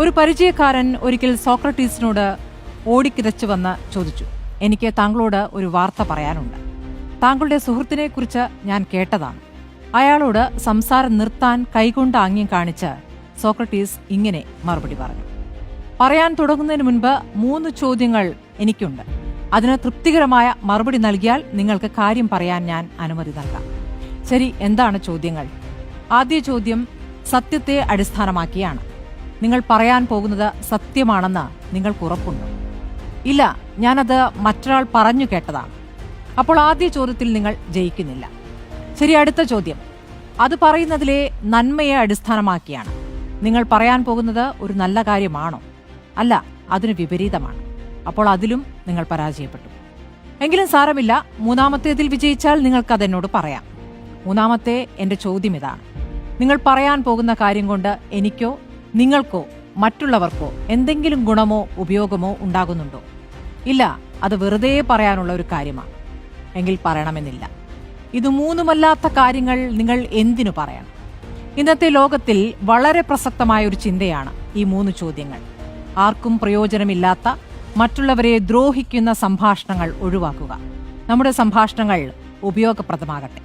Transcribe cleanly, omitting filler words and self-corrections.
ഒരു പരിചയക്കാരൻ ഒരിക്കൽ സോക്രട്ടീസിനോട് ഓടിക്കിതച്ചു വന്ന് ചോദിച്ചു, എനിക്ക് താങ്കളോട് ഒരു വാർത്ത പറയാനുണ്ട്. താങ്കളുടെ സുഹൃത്തിനെക്കുറിച്ച് ഞാൻ കേട്ടതാണ്. അയാളോട് സംസാരം നിർത്താൻ കൈകൊണ്ട് ആംഗ്യം കാണിച്ച് സോക്രട്ടീസ് ഇങ്ങനെ മറുപടി പറഞ്ഞു. പറയാൻ തുടങ്ങുന്നതിന് മുൻപ് 3 ചോദ്യങ്ങൾ എനിക്കുണ്ട്. അതിന് തൃപ്തികരമായ മറുപടി നൽകിയാൽ നിങ്ങൾക്ക് കാര്യം പറയാൻ ഞാൻ അനുമതി നൽകാം. ശരി, എന്താണ് ചോദ്യങ്ങൾ? ആദ്യ ചോദ്യം സത്യത്തെ അടിസ്ഥാനമാക്കിയാണ്. നിങ്ങൾ പറയാൻ പോകുന്നത് സത്യമാണെന്ന് നിങ്ങൾക്ക് ഉറപ്പുണ്ടോ? ഇല്ല, ഞാനത് മറ്റൊരാൾ പറഞ്ഞു കേട്ടതാണ്. അപ്പോൾ ആദ്യ ചോദ്യത്തിൽ നിങ്ങൾ ജയിക്കുന്നില്ല. ശരി, അടുത്ത ചോദ്യം അത് പറയുന്നതിലെ നന്മയെ അടിസ്ഥാനമാക്കിയാണ്. നിങ്ങൾ പറയാൻ പോകുന്നത് ഒരു നല്ല കാര്യമാണോ? അല്ല, അതിന് വിപരീതമാണ്. അപ്പോൾ അതിലും നിങ്ങൾ പരാജയപ്പെട്ടു. എങ്കിലും സാരമില്ല, മൂന്നാമത്തേതിൽ വിജയിച്ചാൽ നിങ്ങൾക്കതെന്നോട് പറയാം. മൂന്നാമത്തെ എന്റെ ചോദ്യം ഇതാണ്: നിങ്ങൾ പറയാൻ പോകുന്ന കാര്യം കൊണ്ട് എനിക്കോ നിങ്ങൾക്കോ മറ്റുള്ളവർക്കോ എന്തെങ്കിലും ഗുണമോ ഉപയോഗമോ ഉണ്ടാകുന്നുണ്ടോ? ഇല്ല, അത് വെറുതെ പറയാനുള്ള ഒരു കാര്യമാണ്. എങ്കിൽ പറയണമെന്നില്ല. ഇത് മൂന്നുമല്ലാത്ത കാര്യങ്ങൾ നിങ്ങൾ എന്തിനു പറയണം? ഇന്നത്തെ ലോകത്തിൽ വളരെ പ്രസക്തമായ ഒരു ചിന്തയാണ് ഈ 3 ചോദ്യങ്ങൾ. ആർക്കും പ്രയോജനമില്ലാത്ത, മറ്റുള്ളവരെ ദ്രോഹിക്കുന്ന സംഭാഷണങ്ങൾ ഒഴിവാക്കുക. നമ്മുടെ സംഭാഷണങ്ങൾ ഉപയോഗപ്രദമാകട്ടെ.